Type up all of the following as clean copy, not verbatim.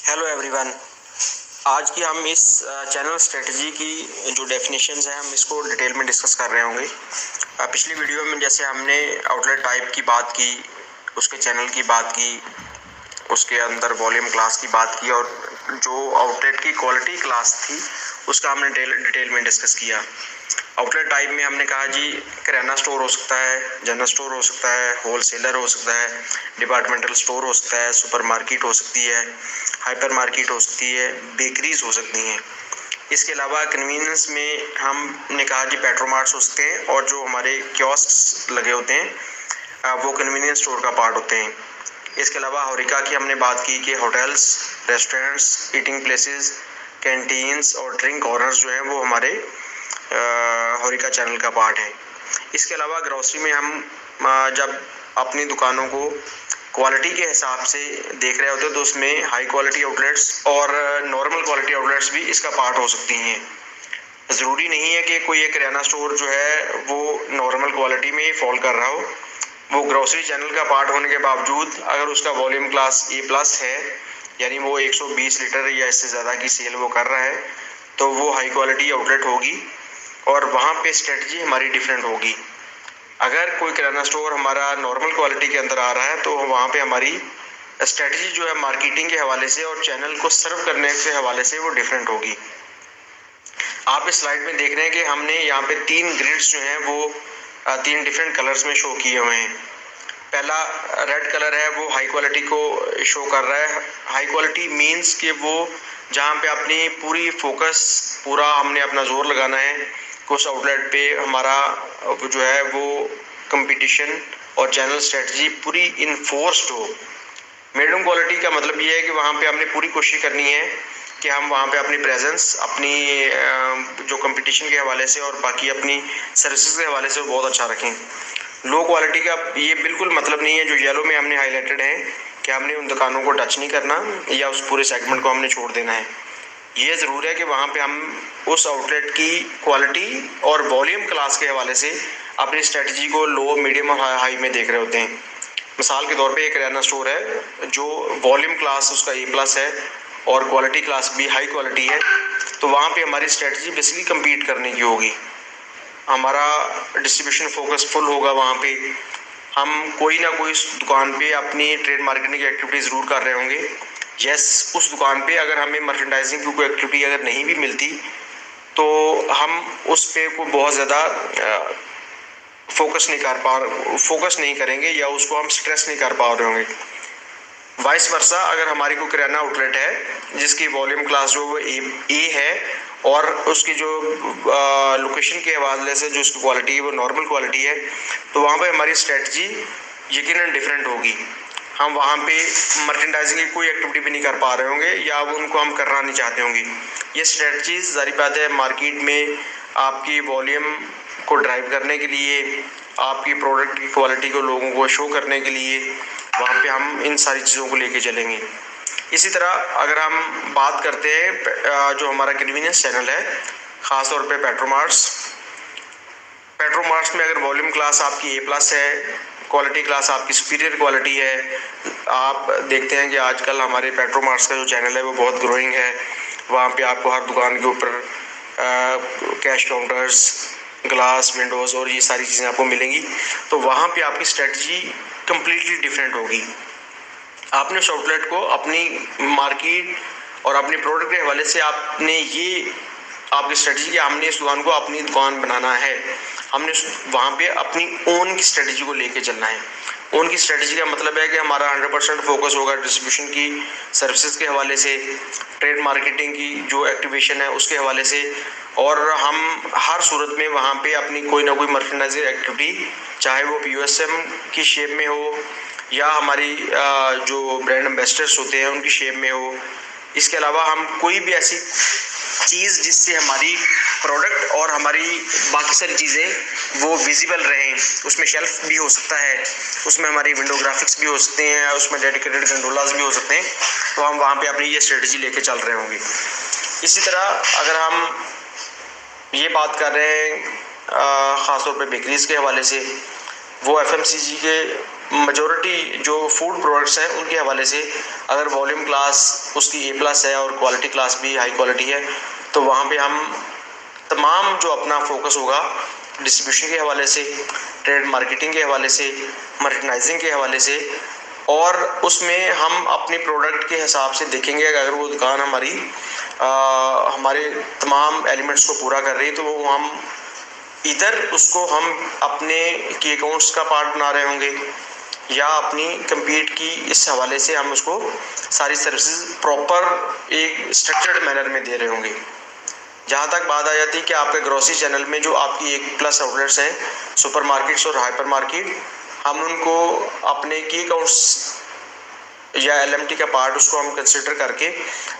Hello everyone. आज की हम इस चैनल स्ट्रेटजी की जो डेफिनेशंस हैं हम इसको डिटेल में डिस्कस कर रहे होंगे। पिछली वीडियो में जैसे हमने आउटलेट टाइप की बात की, उसके चैनल की बात की, उसके अंदर वॉल्यूम क्लास की बात की और जो आउटलेट की क्वालिटी क्लास थी उसका हमने डिटेल में डिस्कस किया। आउटलेट टाइप में हमने कहा जी किराना स्टोर हो सकता है, जनरल स्टोर हो सकता है, होलसेलर हो सकता है, डिपार्टमेंटल स्टोर हो सकता है, सुपरमार्केट हो सकती है, हाइपर मार्केट हो सकती है, बेकरीज हो सकती हैं। इसके अलावा कन्वीनियंस में हमने कहा जी पेट्रोमार्ट्स हो सकते हैं और जो हमारे कियोस्क लगे होते हैं वो कन्वीनियंस स्टोर का पार्ट होते हैं। इसके अलावा होरिका की हमने बात की कि hotels, restaurants, eating places, canteens और ड्रिंक कॉर्नर्स जो हैं वो हमारे होरिका चैनल का पार्ट है। इसके अलावा ग्रोसरी में हम जब अपनी दुकानों को क्वालिटी के हिसाब से देख रहे होते हैं तो उसमें हाई क्वालिटी आउटलेट्स और नॉर्मल क्वालिटी आउटलेट्स भी इसका पार्ट हो सकती हैं। ज़रूरी नहीं है कि कोई एक किराना स्टोर जो है वो नॉर्मल क्वालिटी में फॉल कर रहा हो। वो ग्रोसरी चैनल का पार्ट होने के बावजूद अगर उसका वॉल्यूम क्लास A+ है, यानी वो 120 लीटर या इससे ज़्यादा की सेल वो कर रहा है, तो वो हाई क्वालिटी आउटलेट होगी और वहाँ पे स्ट्रेटजी हमारी डिफरेंट होगी। अगर कोई किराना स्टोर हमारा नॉर्मल क्वालिटी के अंदर आ रहा है तो वहाँ पे हमारी स्ट्रेटजी जो है मार्केटिंग के हवाले से और चैनल को सर्व करने के हवाले से वो डिफरेंट होगी। आप इस स्लाइड में देख रहे हैं कि हमने यहाँ पे 3 ग्रिड्स जो हैं वो 3 डिफरेंट कलर्स में शो किए हुए हैं। पहला रेड कलर है वो हाई क्वालिटी को शो कर रहा है। हाई क्वालिटी मीन्स कि वो जहाँ पे अपनी पूरी फोकस, पूरा हमने अपना जोर लगाना है कि उस आउटलेट पे हमारा जो है वो कंपटीशन और चैनल स्ट्रेटजी पूरी इन्फोर्स्ड हो। मीडियम क्वालिटी का मतलब ये है कि वहाँ पे हमने पूरी कोशिश करनी है कि हम वहाँ पे अपनी प्रेजेंस, अपनी जो कंपटीशन के हवाले से और बाकी अपनी सर्विसेज के हवाले से बहुत अच्छा रखें। लो क्वालिटी का ये बिल्कुल मतलब नहीं है जो येलो में हमने हाईलाइटेड है कि हमने उन दुकानों को टच नहीं करना या उस पूरे सेगमेंट को हमने छोड़ देना है। ये ज़रूर है कि वहाँ पे हम उस आउटलेट की क्वालिटी और वॉल्यूम क्लास के हवाले से अपनी स्ट्रेटजी को लो, मीडियम और हाई में देख रहे होते हैं। मिसाल के तौर पे एक किराना स्टोर है जो वॉल्यूम क्लास उसका A+ है और क्वालिटी क्लास भी हाई क्वालिटी है, तो वहाँ पे हमारी स्ट्रेटजी बेसिकली कम्पीट करने की होगी। हमारा डिस्ट्रीब्यूशन फोकस फुल होगा। वहाँ पे हम कोई ना कोई दुकान पे अपनी ट्रेड मार्केटिंग की एक्टिविटी ज़रूर कर रहे होंगे। यस, उस दुकान पे अगर हमें मर्चेंडाइजिंग की कोई एक्टिविटी अगर नहीं भी मिलती तो हम उस पे को बहुत ज़्यादा फोकस नहीं करेंगे या उसको हम स्ट्रेस नहीं कर पा रहे होंगे। वाइस वर्सा, अगर हमारी कोई किराना आउटलेट है जिसकी वॉल्यूम क्लास जो वो ए है और उसकी जो लोकेशन के हवाले से जो उसकी क्वालिटी है वो नॉर्मल क्वालिटी है, तो वहाँ पे हमारी स्ट्रेटजी यकीनन डिफरेंट होगी। हम वहाँ पे मर्चेंडाइजिंग की कोई एक्टिविटी भी नहीं कर पा रहे होंगे या उनको हम करना नहीं चाहते होंगे। ये स्ट्रेटजीज ज़ाहिर बात है मार्केट में आपकी वॉल्यूम को ड्राइव करने के लिए, आपकी प्रोडक्ट की क्वालिटी को लोगों को शो करने के लिए वहाँ पे हम इन सारी चीज़ों को लेके चलेंगे। इसी तरह अगर हम बात करते हैं जो हमारा कन्वीनियंस चैनल है, ख़ास तौर पे पेट्रोमार्ट्स में अगर वॉल्यूम क्लास आपकी A+ है, क्वालिटी क्लास आपकी सुपीरियर क्वालिटी है। आप देखते हैं कि आजकल हमारे पेट्रोमार्ट्स का जो चैनल है वो बहुत ग्रोइंग है। वहाँ पे आपको हर दुकान के ऊपर कैश काउंटर्स, ग्लास विंडोज़ और ये सारी चीज़ें आपको मिलेंगी, तो वहाँ पे आपकी स्ट्रेटजी कम्प्लीटली डिफरेंट होगी। आपने उस आउटलेट को अपनी मार्केट और अपने प्रोडक्ट के हवाले से आपने ये आपकी स्ट्रेटजी कि हमने इस दुकान को अपनी दुकान बनाना है, हमने वहाँ पे अपनी ओन की स्ट्रेटजी को लेके चलना है। ओन की स्ट्रेटजी का मतलब है कि हमारा 100% फोकस होगा डिस्ट्रीब्यूशन की, सर्विसेज के हवाले से, ट्रेड मार्केटिंग की जो एक्टिवेशन है उसके हवाले से, और हम हर सूरत में वहाँ पे अपनी कोई ना कोई मर्चेंडाइजिंग एक्टिविटी, चाहे वो POSM की शेप में हो या हमारी जो ब्रांड एम्बेसडर्स होते हैं उनकी शेप में हो। इसके अलावा हम कोई भी ऐसी चीज़ जिससे हमारी प्रोडक्ट और हमारी बाकी सारी चीज़ें वो विजिबल रहें, उसमें शेल्फ भी हो सकता है, उसमें हमारी विंडो ग्राफिक्स भी हो सकते हैं, उसमें डेडिकेटेड कंट्रोलर्स भी हो सकते हैं, तो हम वहाँ पे अपनी ये स्ट्रेटजी लेके चल रहे होंगे। इसी तरह अगर हम ये बात कर रहे हैं ख़ासतौर पे बेकरीज़ के हवाले से, वो FMCG के मेजॉरिटी जो फूड प्रोडक्ट्स हैं उनके हवाले से अगर वॉल्यूम क्लास उसकी A+ है और क्वालिटी क्लास भी हाई क्वालिटी है, तो वहाँ पे हम तमाम जो अपना फोकस होगा डिस्ट्रीब्यूशन के हवाले से, ट्रेड मार्केटिंग के हवाले से, मर्चेंडाइजिंग के हवाले से, और उसमें हम अपनी प्रोडक्ट के हिसाब से देखेंगे अगर वो दुकान हमारी हमारे तमाम एलिमेंट्स को पूरा कर रही है, तो वो हम इधर उसको हम अपने की अकाउंट्स का पार्ट बना रहे होंगे या अपनी कम्पीट की इस हवाले से हम उसको सारी सर्विसेज प्रॉपर एक स्ट्रक्चर्ड मैनर में दे रहे होंगे। जहाँ तक बात आ जाती है कि आपके ग्रोसरी चैनल में जो आपकी A+ आउटलेट्स हैं, सुपरमार्केट्स और हाइपर मार्केट, हम उनको अपने की अकाउंट्स या LMT का पार्ट उसको हम कंसिडर करके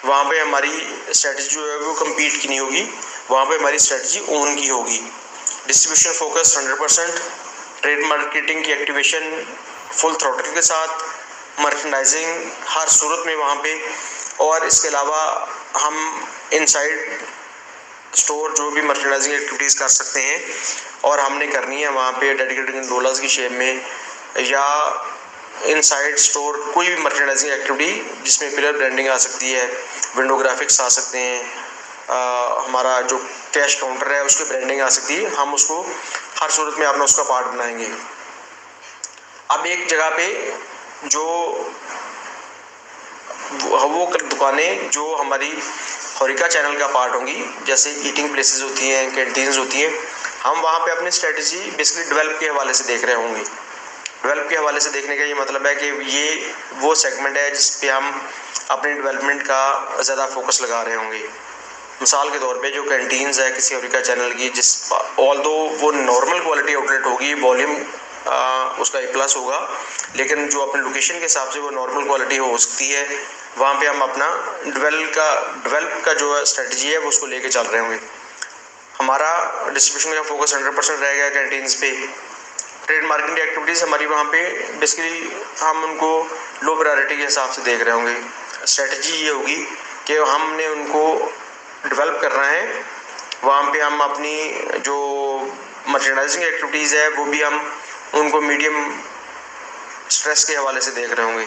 वहाँ पे हमारी स्ट्रेटजी जो है वो कम्पीट की नहीं होगी, वहाँ पे हमारी स्ट्रेटजी ओन की होगी। डिस्ट्रीब्यूशन फोकस 100%, ट्रेड मार्केटिंग की एक्टिवेशन फुल थ्रॉटल के साथ, मर्चेंडाइजिंग हर सूरत में वहाँ पे, और इसके अलावा हम इनसाइड स्टोर जो भी मर्चेंडाइजिंग एक्टिविटीज़ कर सकते हैं और हमने करनी है वहाँ पे डेडिकेटेड डॉलर्स की शेप में, या इनसाइड स्टोर कोई भी मर्चेंडाइजिंग एक्टिविटी जिसमें पिलर ब्रांडिंग आ सकती है, विंडो ग्राफिक्स आ सकते हैं, हमारा जो कैश काउंटर है उसकी ब्रांडिंग आ सकती है, हम उसको हर सूरत में अपना उसका पार्ट बनाएंगे। अब एक जगह पे जो वो दुकानें जो हमारी होरिका चैनल का पार्ट होंगी, जैसे ईटिंग प्लेसेस होती हैं, कैंटीन्स होती हैं, हम वहाँ पे अपनी स्ट्रेटजी बेसिकली डेवलप के हवाले से देख रहे होंगे। डेवलप के हवाले से देखने का ये मतलब है कि ये वो सेगमेंट है जिस पे हम अपने डेवलपमेंट का ज़्यादा फोकस लगा रहे होंगे। मिसाल के तौर पे जो कैंटीन्स है किसी होरिका चैनल की, जिस ऑल्दो वो नॉर्मल क्वालिटी आउटलेट होगी, वॉल्यूम उसका A+ होगा, लेकिन जो अपने लोकेशन के हिसाब से वो नॉर्मल क्वालिटी हो सकती है, वहाँ पे हम अपना डेवलप का जो स्ट्रेटजी है वो उसको लेके चल रहे होंगे। हमारा डिस्ट्रीब्यूशन का फोकस 100% रहेगा कैंटीन्स पे। ट्रेड मार्केटिंग एक्टिविटीज़ हमारी वहाँ पे बेसिकली हम उनको लो प्रायोरिटी के हिसाब से देख रहे होंगे। स्ट्रेटजी ये होगी कि हमने उनको डेवलप करना है, वहाँ पे हम अपनी जो मर्चेंडाइजिंग एक्टिविटीज़ है वो भी हम उनको मीडियम स्ट्रेस के हवाले से देख रहे होंगे।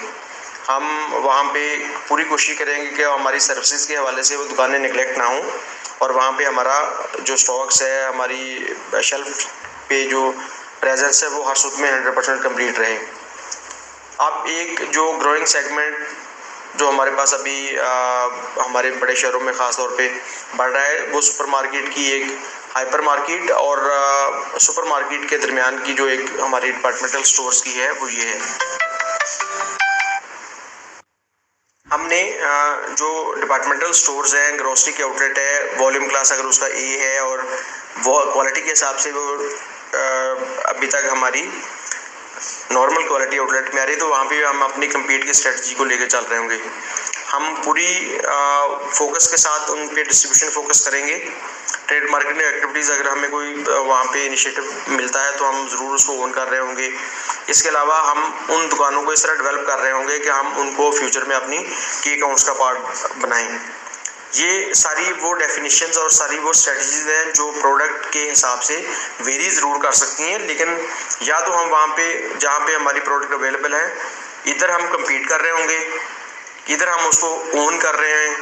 हम वहाँ पे पूरी कोशिश करेंगे कि हमारी सर्विसेज के हवाले से वो दुकानें निगलेक्ट ना हों, और वहाँ पे हमारा जो स्टॉक्स है, हमारी शेल्फ पे जो प्रेजेंस है वो हर सूरत में 100% कंप्लीट रहे। अब एक जो ग्रोइंग सेगमेंट जो हमारे पास अभी हमारे बड़े शहरों में ख़ास तौर पे बढ़ रहा है, वो सुपरमार्केट की एक हाइपर मार्केट और सुपरमार्केट के दरमियान की जो एक हमारी डिपार्टमेंटल स्टोर्स की है वो ये है। हमने जो डिपार्टमेंटल स्टोर्स हैं, ग्रोसरी के आउटलेट है, वॉल्यूम क्लास अगर उसका A है और वो क्वालिटी के हिसाब से वो अभी तक हमारी नॉर्मल क्वालिटी आउटलेट में आ रही है, तो वहाँ पे हम अपनी कम्पीट की स्ट्रेटजी को लेकर चल रहे होंगे। हम पूरी फोकस के साथ उन पे डिस्ट्रीब्यूशन फोकस करेंगे। ट्रेड मार्केटिंग एक्टिविटीज़ अगर हमें कोई वहाँ पे इनिशिएटिव मिलता है तो हम ज़रूर उसको ओन कर रहे होंगे। इसके अलावा हम उन दुकानों को इस तरह डेवलप कर रहे होंगे कि हम उनको फ्यूचर में अपनी की अकाउंट्स का पार्ट बनाएं। ये सारी वो डेफिनेशंस और सारी वो स्ट्रेटजीज हैं जो प्रोडक्ट के हिसाब से वेरी ज़रूर कर सकती हैं, लेकिन या तो हम वहाँ पे जहाँ पे हमारी प्रोडक्ट अवेलेबल है इधर हम compete कर रहे होंगे, इधर हम उसको ओन कर रहे हैं,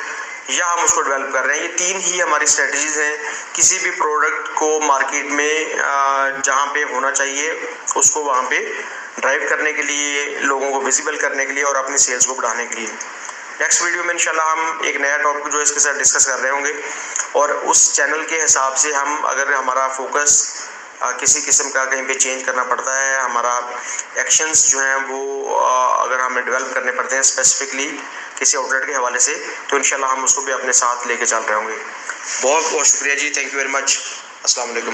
या हम उसको डेवलप कर रहे हैं। ये तीन ही हमारी स्ट्रेटजीज हैं किसी भी प्रोडक्ट को मार्केट में जहाँ पे होना चाहिए उसको वहाँ पे ड्राइव करने के लिए, लोगों को विजिबल करने के लिए और अपनी सेल्स को बढ़ाने के लिए। नेक्स्ट वीडियो में इंशाल्लाह हम एक नया टॉपिक जो है इसके साथ डिस्कस कर रहे होंगे, और उस चैनल के हिसाब से हम अगर हमारा फोकस किसी किस्म का कहीं पे चेंज करना पड़ता है, हमारा एक्शंस जो हैं वो अगर हमें डेवलप करने पड़ते हैं स्पेसिफिकली किसी आउटलेट के हवाले से, तो इंशाल्लाह हम उसको भी अपने साथ लेके चल रहे होंगे। बहुत बहुत शुक्रिया जी, थैंक यू वेरी मच, अस्सलाम वालेकुम।